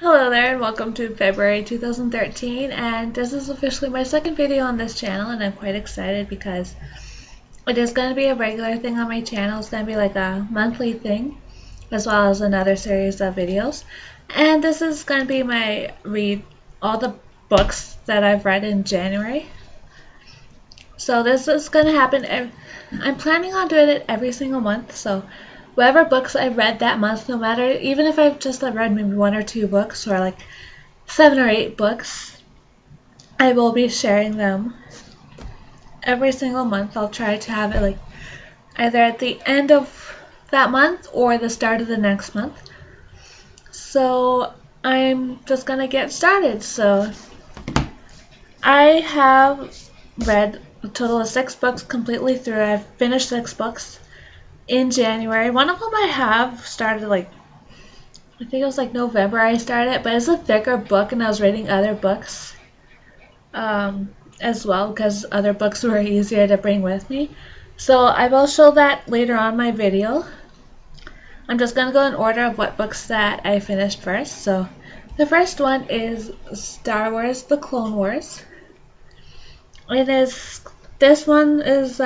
Hello there and welcome to February 2013, and this is officially my second video on this channel, and I'm quite excited because it is going to be a regular thing on my channel. It's going to be like a monthly thing as well as another series of videos, and this is going to be my read all the books that I've read in January. So this is going to happen. I'm planning on doing it every single month, so whatever books I've read that month, no matter, even if I've just read maybe 1 or 2 books or like 7 or 8 books, I will be sharing them every single month. I'll try to have it like either at the end of that month or the start of the next month. So I'm just gonna get started. So I have read a total of 6 books completely through. I've finished 6 books in January. One of them I have started like, I think it was like November I started, but it's a thicker book and I was reading other books as well because other books were easier to bring with me. So I will show that later on my video. I'm just going to go in order of what books that I finished first. So the first one is Star Wars: The Clone Wars. This one is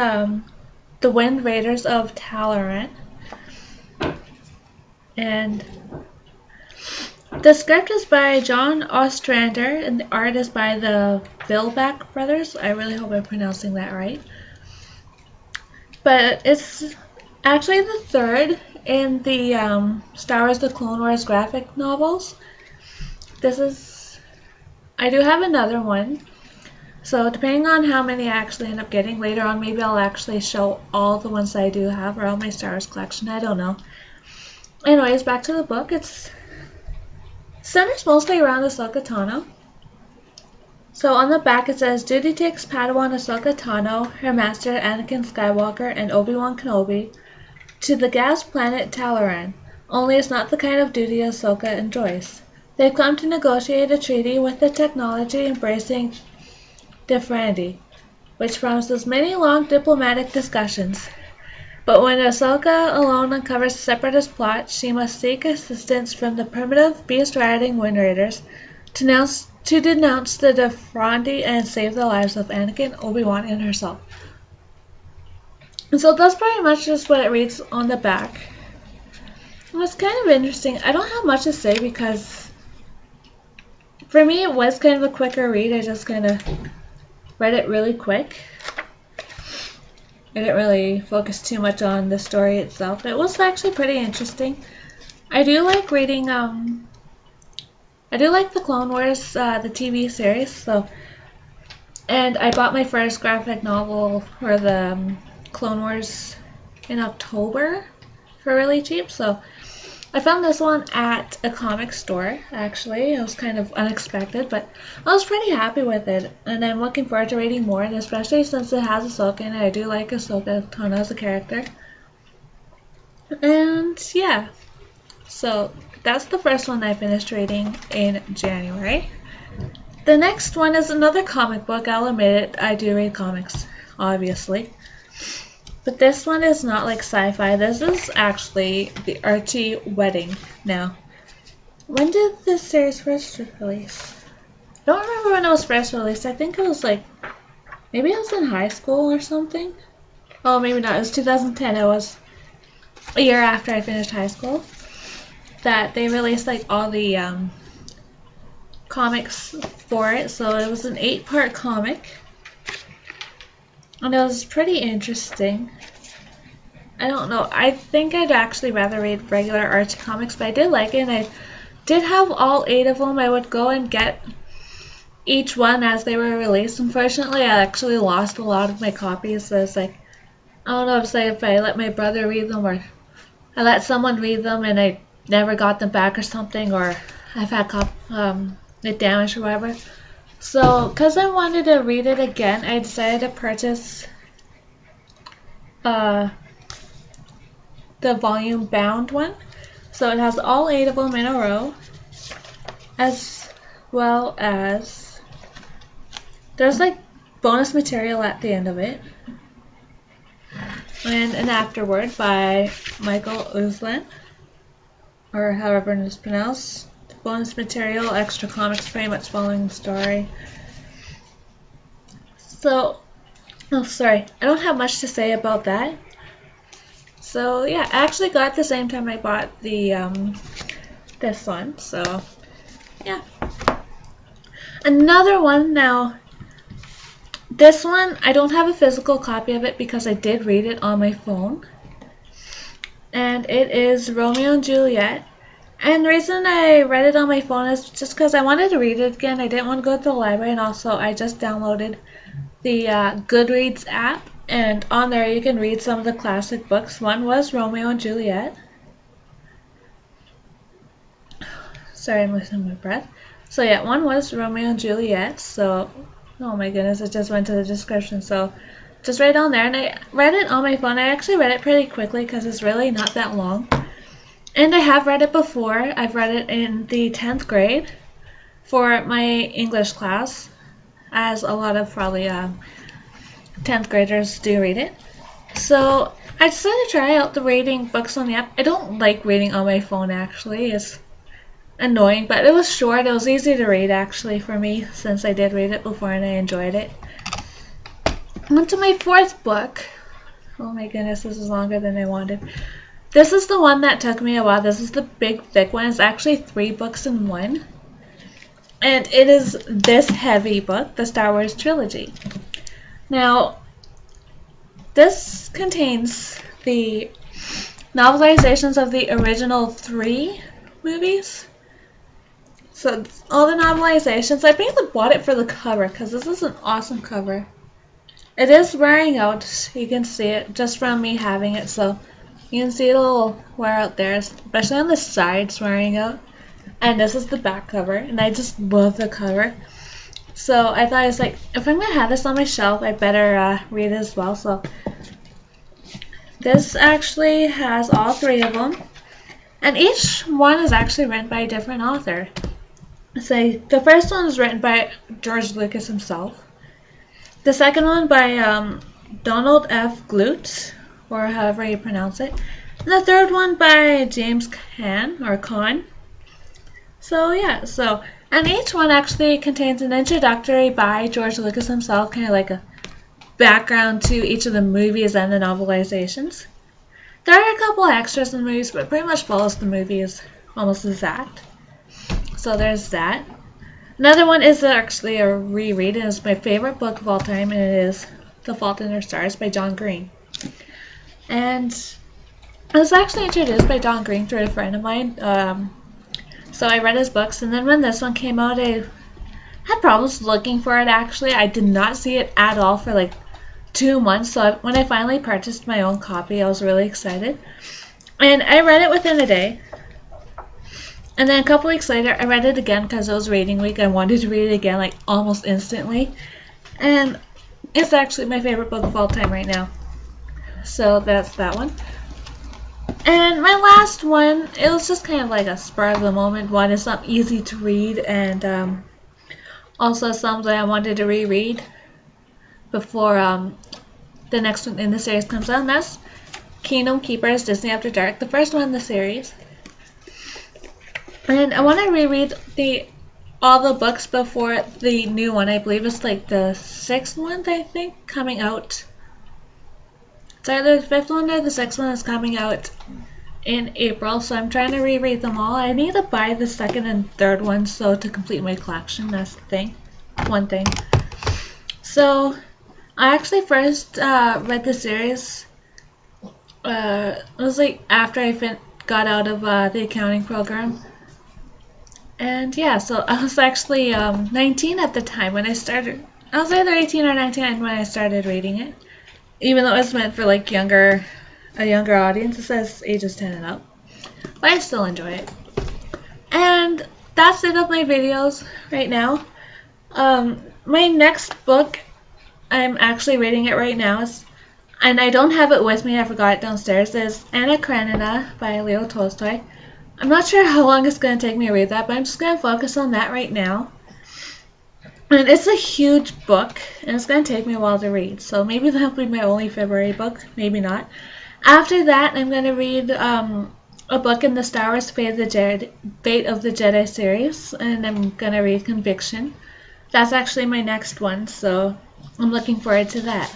The Wind Raiders of Taloraan, and the script is by John Ostrander and the art is by the Vilbak brothers. I really hope I'm pronouncing that right, but it's actually the third in the Star Wars: The Clone Wars graphic novels. I do have another one. So depending on how many I actually end up getting later on, maybe I'll actually show all the ones that I do have, or all my Star Wars collection. I don't know. Anyways, back to the book. It centers mostly around Ahsoka Tano. So on the back it says, "Duty takes Padawan Ahsoka Tano, her master Anakin Skywalker, and Obi-Wan Kenobi to the gas planet Taloraan. Only it's not the kind of duty Ahsoka enjoys. They've come to negotiate a treaty with the technology embracing Defrandi, which promises many long diplomatic discussions. But when Ahsoka alone uncovers a separatist plot, she must seek assistance from the primitive, beast-riding Wind Raiders to denounce the Defrandi and save the lives of Anakin, Obi-Wan, and herself." And so that's pretty much just what it reads on the back. And it's kind of interesting. I don't have much to say because for me it was kind of a quicker read. I just kind of read it really quick. I didn't really focus too much on the story itself. It was actually pretty interesting. I do like reading, I do like the Clone Wars, the TV series, and I bought my first graphic novel for the Clone Wars in October for really cheap, so I found this one at a comic store. Actually, it was kind of unexpected, but I was pretty happy with it, and I'm looking forward to reading more, and especially since it has Ahsoka in it. I do like Ahsoka Tano as a character. And yeah, so that's the first one I finished reading in January. The next one is another comic book. I'll admit it, I do read comics, obviously. But this one is not like sci-fi. This is actually the Archie Wedding. Now, when did this series first release? I don't remember when it was first released. I think it was like, maybe I was in high school or something. Oh, maybe not. It was 2010. It was a year after I finished high school that they released like all the comics for it. So it was an 8-part comic. And it was pretty interesting. I don't know. I think I'd actually rather read regular Archie comics, but I did like it, and I did have all 8 of them. I would go and get each one as they were released. Unfortunately, I actually lost a lot of my copies, so it's like, I don't know if I let my brother read them or I let someone read them and I never got them back or something, or I've had it damaged or whatever. So, because I wanted to read it again, I decided to purchase the volume bound one. So it has all 8 of them in a row, as well as there's like bonus material at the end of it, and an afterword by Michael Uslan, or however it is pronounced. bonus material, extra comics, pretty much following the story. So, oh sorry, I don't have much to say about that. So yeah, I actually got it the same time I bought the this one. So yeah, another one now. This one I don't have a physical copy of it because I did read it on my phone, and it is Romeo and Juliet. And the reason I read it on my phone is just because I wanted to read it again. I didn't want to go to the library, and also I just downloaded the Goodreads app, and on there you can read some of the classic books. One was Romeo and Juliet. Sorry, I'm losing my breath. So yeah, one was Romeo and Juliet. So, oh my goodness, it just went to the description. So just right on there, and I read it on my phone. I actually read it pretty quickly because it's really not that long. And I have read it before. I've read it in the 10th grade for my English class, as a lot of probably 10th graders do read it. So I decided to try out the reading books on the app. I don't like reading on my phone actually. It's annoying, but it was short. It was easy to read actually for me since I did read it before and I enjoyed it. On to my fourth book. Oh my goodness, this is longer than I wanted. This is the one that took me a while. This is the big thick one. It's actually 3 books in one. And it is this heavy book, the Star Wars Trilogy. Now, this contains the novelizations of the original 3 movies. So, all the novelizations. I basically bought it for the cover because this is an awesome cover. It is wearing out. You can see it just from me having it. So, you can see a little wear out there, especially on the sides wearing out. And this is the back cover, and I just love the cover. So I thought, I was like, if I'm going to have this on my shelf, I better read it as well. So this actually has all 3 of them, and each one is actually written by a different author. So the first one is written by George Lucas himself. The second one by Donald F. Glut, or however you pronounce it. And the third one by James Caan. So yeah, and each one actually contains an introductory by George Lucas himself, kind of like a background to each of the movies and the novelizations. There are a couple extras in the movies, but pretty much follows the movies almost exact. So there's that. Another one is actually a reread, and it's my favorite book of all time, and it is The Fault in Our Stars by John Green. And it was actually introduced by John Green through a friend of mine. So I read his books, and then when this one came out, I had problems looking for it actually. I did not see it at all for like 2 months. So when I finally purchased my own copy, I was really excited. And I read it within a day. And then a couple weeks later, I read it again because it was reading week. I wanted to read it again like almost instantly. And it's actually my favorite book of all time right now. So that's that one. And my last one, it was just kind of like a spur of the moment one. It's not easy to read, and also something I wanted to reread before the next one in the series comes out, and that's Keeprs-Disney After Dark, the first one in the series. And I want to reread all the books before the new one. I believe it's like the 6th one, I think, coming out. It's either the 5th one or the 6th one is coming out in April, so I'm trying to reread them all. I need to buy the 2nd and 3rd ones so to complete my collection. That's the thing. One thing. So I actually first read the series. It was like after I got out of the accounting program. And yeah, so I was actually 19 at the time when I started. I was either 18 or 19 when I started reading it. Even though it was meant for like a younger audience, it says ages 10 and up. But I still enjoy it. And that's it of my videos right now. My next book, I'm actually reading it right now, and I don't have it with me, I forgot it downstairs, is Anna Karenina by Leo Tolstoy. I'm not sure how long it's going to take me to read that, but I'm just going to focus on that right now. And it's a huge book, and it's going to take me a while to read. So maybe that'll be my only February book, maybe not. After that, I'm going to read a book in the Star Wars Fate of the Jedi series, and I'm gonna read Conviction. That's actually my next one, so I'm looking forward to that.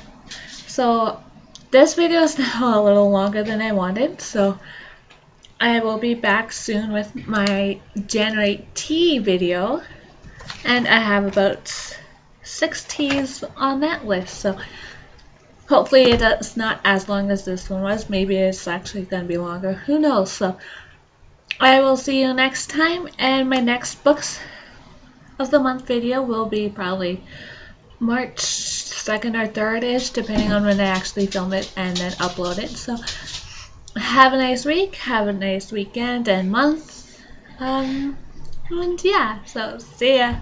So this video is now a little longer than I wanted, so I will be back soon with my January tea video, and I have about 6 teas on that list, so hopefully it's not as long as this one was. Maybe it's actually going to be longer. Who knows? So I will see you next time, and my next books of the month video will be probably March 2nd or 3rd-ish, depending on when I actually film it and then upload it. So have a nice week, have a nice weekend and month, and yeah, so see ya.